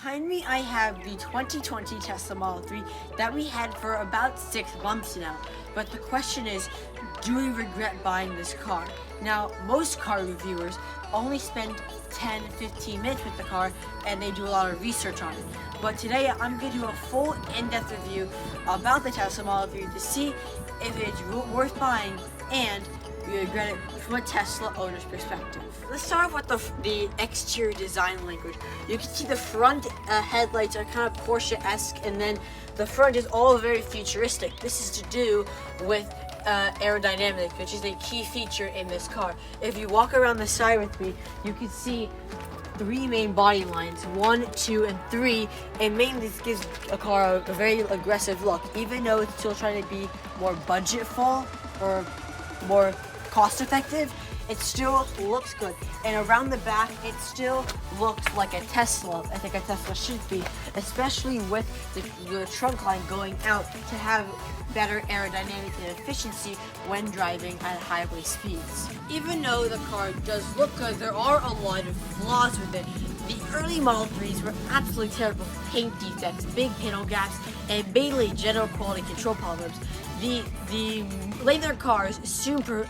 Behind me, I have the 2020 Tesla Model 3 that we had for about 6 months now. But the question is, do we regret buying this car? Now, most car reviewers only spend 10-15 minutes with the car and they do a lot of research on it. But today, I'm going to do a full in-depth review about the Tesla Model 3 to see if it's worth buying and you regret it from a Tesla owner's perspective. Let's start off with the exterior design language. You can see the front headlights are kind of Porsche-esque, and then the front is all very futuristic. This is to do with aerodynamics, which is a key feature in this car. If you walk around the side with me, you can see 3 main body lines, 1, 2, and 3, and mainly this gives a car a very aggressive look, even though it's still trying to be more budgetful or more cost effective. It still looks good, and around the back it still looks like a Tesla. I think a Tesla should be, especially with the trunk line going out to have better aerodynamics and efficiency when driving at highway speeds. Even though the car does look good, there are a lot of flaws with it. The early Model 3s were absolutely terrible paint defects, big panel gaps, and mainly general quality control problems. The later cars super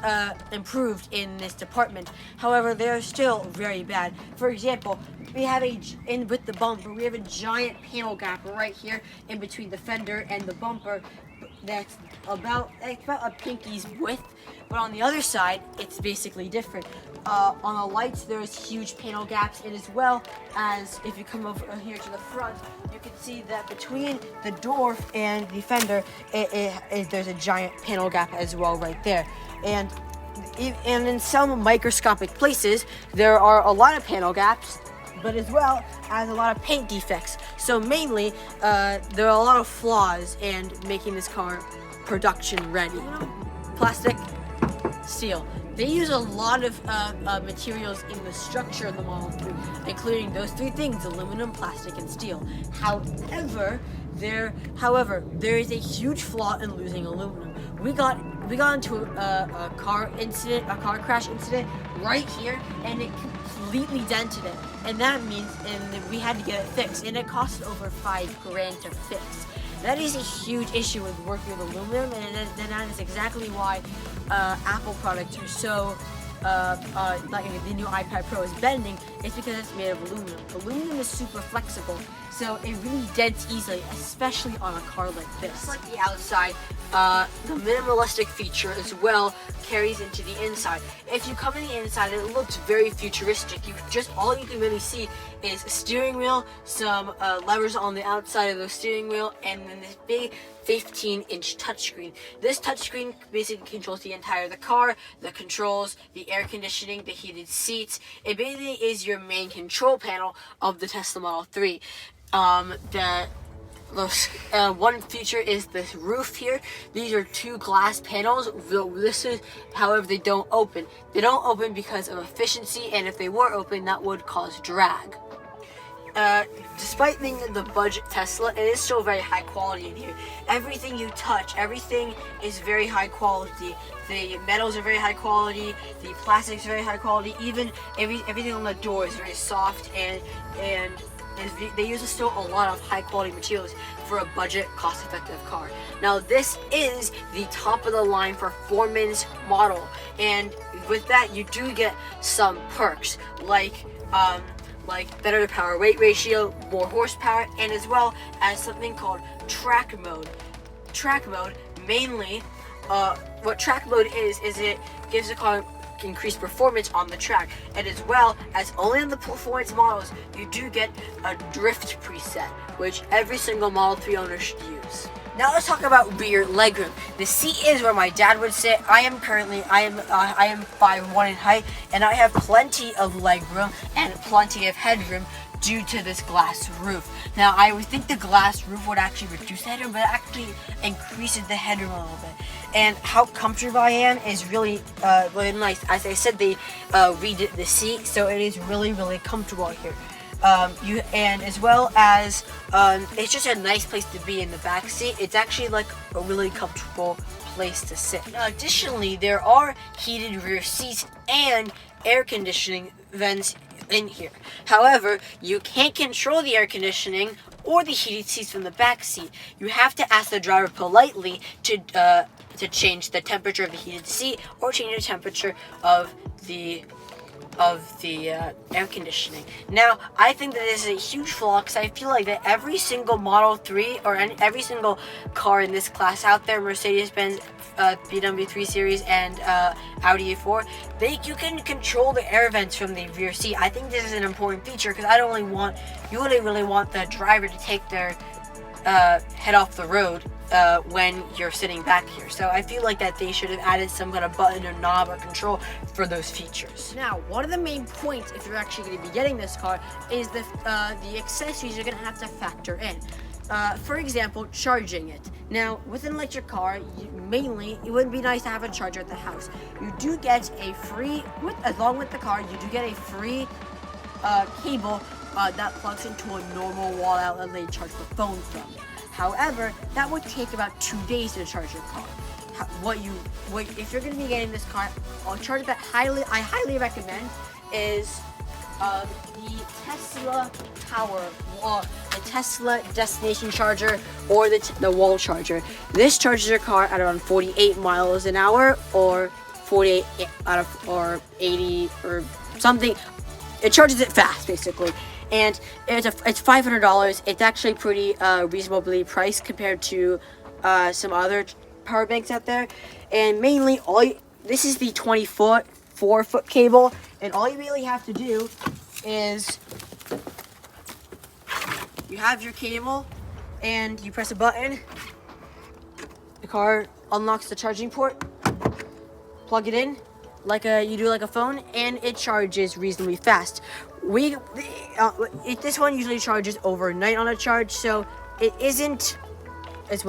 improved in this department. However, they're still very bad. For example, we have with the bumper, we have a giant panel gap right here in between the fender and the bumper. That's about a pinky's width, but on the other side, it's basically different. On the lights, there's huge panel gaps, and as well as if you come over here to the front, you can see that between the door and the fender, there's a giant panel gap as well right there. And in some microscopic places, there are a lot of panel gaps, but as well as a lot of paint defects. So mainly, there are a lot of flaws in making this car production ready. Plastic, steel. They use a lot of materials in the structure of the Model 3, including those 3 things: aluminum, plastic, and steel. However, there is a huge flaw in losing aluminum. We got into a car crash incident right here, and it completely dented it, and that means we had to get it fixed, and it cost over $5,000 to fix. That is a huge issue with working with aluminum, and that is exactly why Apple products are so like the new iPad Pro is bending. It's because it's made of aluminum. Aluminum is super flexible, so it really dents easily, especially on a car like this. Just like the outside, the minimalistic feature as well carries into the inside. If you come in the inside, it looks very futuristic. All you can really see is a steering wheel, some levers on the outside of the steering wheel, and then this big 15-inch touchscreen. This touchscreen basically controls the entire of the car, the controls, the air conditioning, the heated seats. It basically is your main control panel of the Tesla Model 3. One feature is this roof here. These are 2 glass panels. However, they don't open. They don't open because of efficiency, and if they were open, that would cause drag. Despite being the budget Tesla, it is still very high quality in here. Everything you touch, everything is very high quality. The metals are very high quality, the plastics are very high quality, even everything on the door is very soft, and they use still a lot of high quality materials for a budget, cost effective car. Now this is the top of the line performance model, and with that you do get some perks like better power weight ratio, more horsepower, and as well as something called track mode. Track mode, mainly, what track mode is it gives the car increased performance on the track, and as well as only on the performance models, you do get a drift preset, which every single Model 3 owner should use. Now let's talk about rear legroom. The seat is where my dad would sit. I am 5'1" in height, and I have plenty of legroom and plenty of headroom due to this glass roof. Now I would think the glass roof would actually reduce the headroom, but it actually increases the headroom a little bit. And how comfortable I am is really nice. As I said, they redid the seat, so it is really comfortable here. And as well as it's just a nice place to be in the back seat. It's actually like a really comfortable place to sit. Additionally, there are heated rear seats and air conditioning vents in here. However, you can't control the air conditioning or the heated seats from the back seat. You have to ask the driver politely to change the temperature of the heated seat or change the temperature of the air conditioning. Now, I think that this is a huge flaw because I feel like that every single Model 3 or every single car in this class out there, Mercedes-Benz, BMW 3 Series, and Audi A4, you can control the air vents from the rear seat. I think this is an important feature because you wouldn't really want the driver to take their head off the road when you're sitting back here. So I feel like that they should have added some kind of button or knob or control for those features. Now, one of the main points, if you're actually going to be getting this car, is the accessories you're going to have to factor in. For example, charging it. Now, with an electric car, mainly, it would be nice to have a charger at the house. You do get a free, along with the car, you do get a free cable that plugs into a normal wall outlet that you charge the phone from. However, that would take about 2 days to charge your car. If you're going to be getting this car, a charger that I highly recommend is the Tesla the Tesla destination charger or the wall charger. This charges your car at around 48 miles an hour or 48 or 80 or something. It charges it fast, basically. And it's $500. It's actually pretty reasonably priced compared to some other power banks out there. And mainly, this is the 4-foot cable, and all you really have to do is you have your cable, and you press a button. The car unlocks the charging port. Plug it in, you do like a phone, and it charges reasonably fast. This one usually charges overnight on a charge, so it isn't as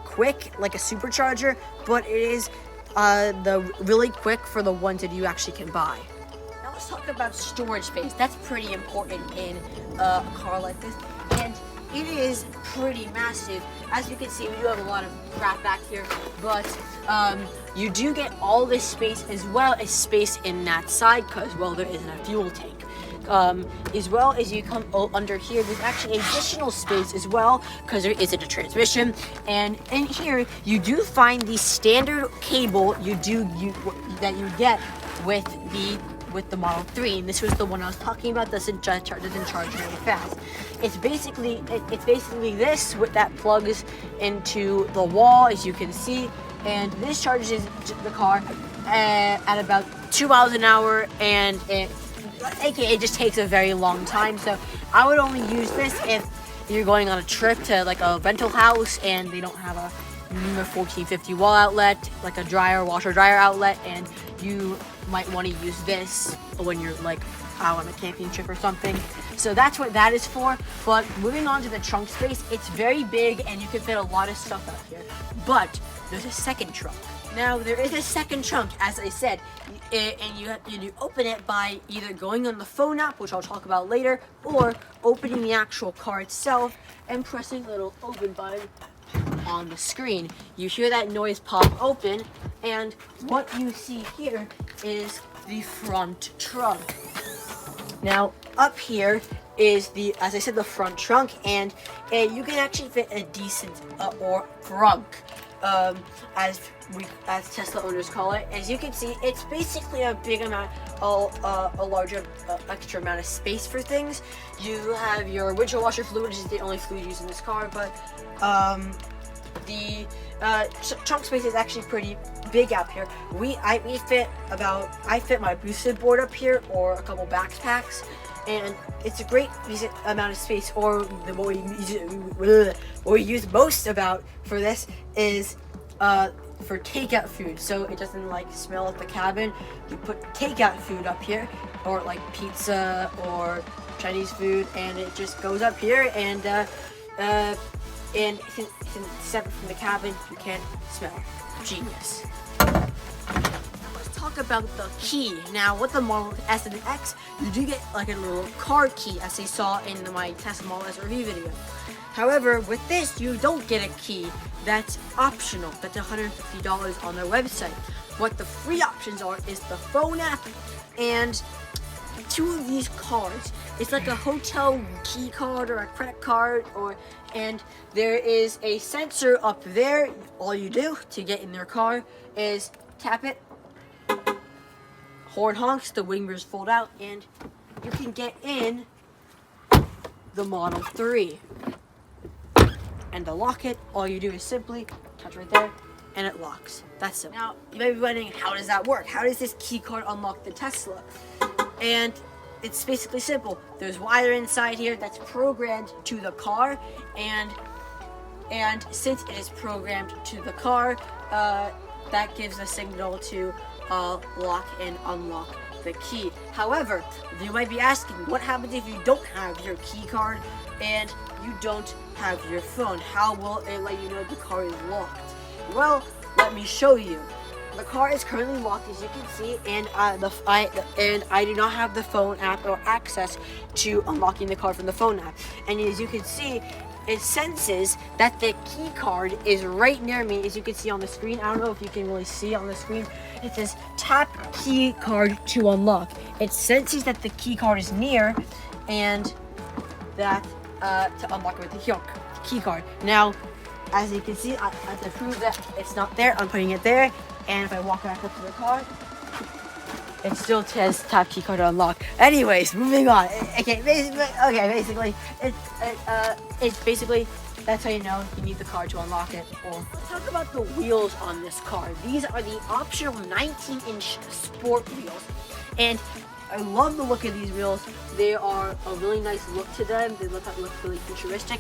quick like a supercharger, but it is really quick for the ones that you actually can buy. Now let's talk about storage space. That's pretty important in a car like this, and it is pretty massive. As you can see, we do have a lot of crap back here, but you do get all this space as well as space in that side because, well, there isn't a fuel tank. As well as you come under here, there's actually additional space as well because there isn't a transmission. And in here, you do find the standard cable that you get with the Model 3, and this was the one I was talking about. Doesn't charge very fast. It's basically this that plugs into the wall, as you can see, and this charges the car at about 2 miles an hour, and it just takes a very long time. So I would only use this if you're going on a trip to like a rental house and they don't have a 1450 wall outlet, like a washer dryer outlet, and you might want to use this when you're like out on a camping trip or something. So that's what that is for. But moving on to the trunk space, it's very big and you can fit a lot of stuff out here. But there's a second trunk. Now, there is a second trunk, as I said, and you open it by either going on the phone app, which I'll talk about later, or opening the actual car itself and pressing the little open button on the screen. You hear that noise pop open, and what you see here is the front trunk. Now, up here is as I said, the front trunk, and you can actually fit a decent or frunk. As Tesla owners call it. As you can see, it's basically a big amount, a larger extra amount of space for things. You have your windshield washer fluid, which is the only fluid used in this car, but the trunk space is actually pretty big out here. I fit my boosted board up here or a couple backpacks, and it's a great amount of space. Or what we use most about for this is for takeout food, so it doesn't like smell at the cabin. You put takeout food up here, or like pizza or Chinese food, and it just goes up here, and since it's separate from the cabin, you can't smell. Genius. Let's talk about the key. Now, with the Model S and X, you do get like a little car key, as you saw in my Tesla Model S review video. However, with this, you don't get a key. That's optional. That's $150 on their website. What the free options are is the phone app and two of these cards. It's like a hotel key card or a credit card, and there is a sensor up there. All you do to get in their car is tap it, horn honks, the wing mirrors fold out, and you can get in the Model 3. And to lock it, all you do is simply touch right there, and it locks. That's simple. Now, you may be wondering, how does that work? How does this key card unlock the Tesla? And it's basically simple. There's wire inside here that's programmed to the car, and since it is programmed to the car, that gives a signal to lock and unlock the key. However, you might be asking, what happens if you don't have your key card and you don't have your phone? How will it let you know the car is locked? Well, let me show you. The car is currently locked, as you can see, and I do not have the phone app or access to unlocking the car from the phone app. And as you can see, it senses that the key card is right near me. As you can see on the screen, I don't know if you can really see on the screen, it says tap key card to unlock. It senses that the key card is near, and that to unlock it with the key card. Now, as you can see, I have to prove that it's not there. I'm putting it there, and if I walk back up to the car, it still says tap key card to unlock. Anyways, moving on. Okay, basically, it's basically, that's how you know you need the car to unlock it. Or let's talk about the wheels on this car. These are the optional 19-inch sport wheels, and I love the look of these wheels. They are a really nice look to them. They look really futuristic.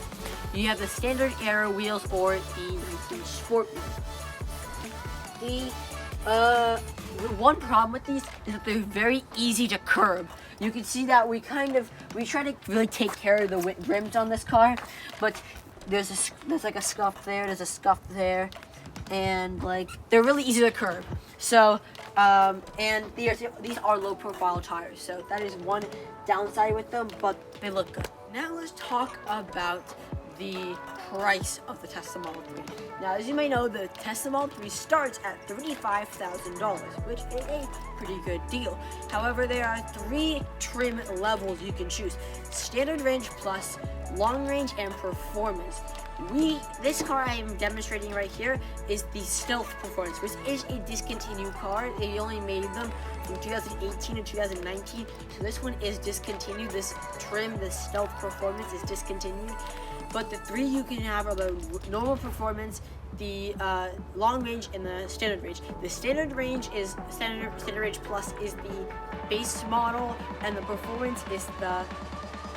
You have the standard Aero wheels or the 19-inch sport wheels. The one problem with these is that they're very easy to curb. You can see that we try to really take care of the rims on this car, but there's like a scuff there, there's a scuff there, and like they're really easy to curb. So and these are low profile tires, so that is one downside with them, but they look good. Now let's talk about the price of the Tesla Model 3. Now, as you may know, the Tesla Model 3 starts at $35,000, which is a pretty good deal. However, there are 3 trim levels you can choose: standard range, plus, long range, and performance. This car I am demonstrating right here is the Stealth Performance, which is a discontinued car. They only made them from 2018 and 2019, so this one is discontinued. This trim, the Stealth Performance, is discontinued. But the 3 you can have are the normal performance, the long range, and the standard range. The standard range is standard range plus is the base model, and the performance is the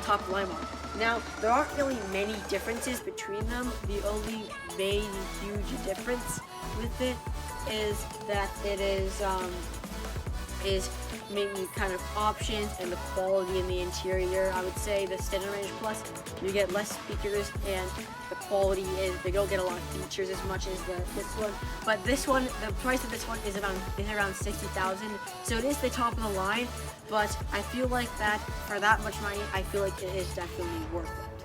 top line model. Now, there aren't really many differences between them. The only main huge difference with it is that it is maybe kind of options and the quality in the interior. I would say the standard range plus, you get less speakers, and the quality is, they don't get a lot of features as much as this one. But this one, the price of this one is around $60,000, so it is the top of the line. But I feel like that for that much money, I feel like it is definitely worth it.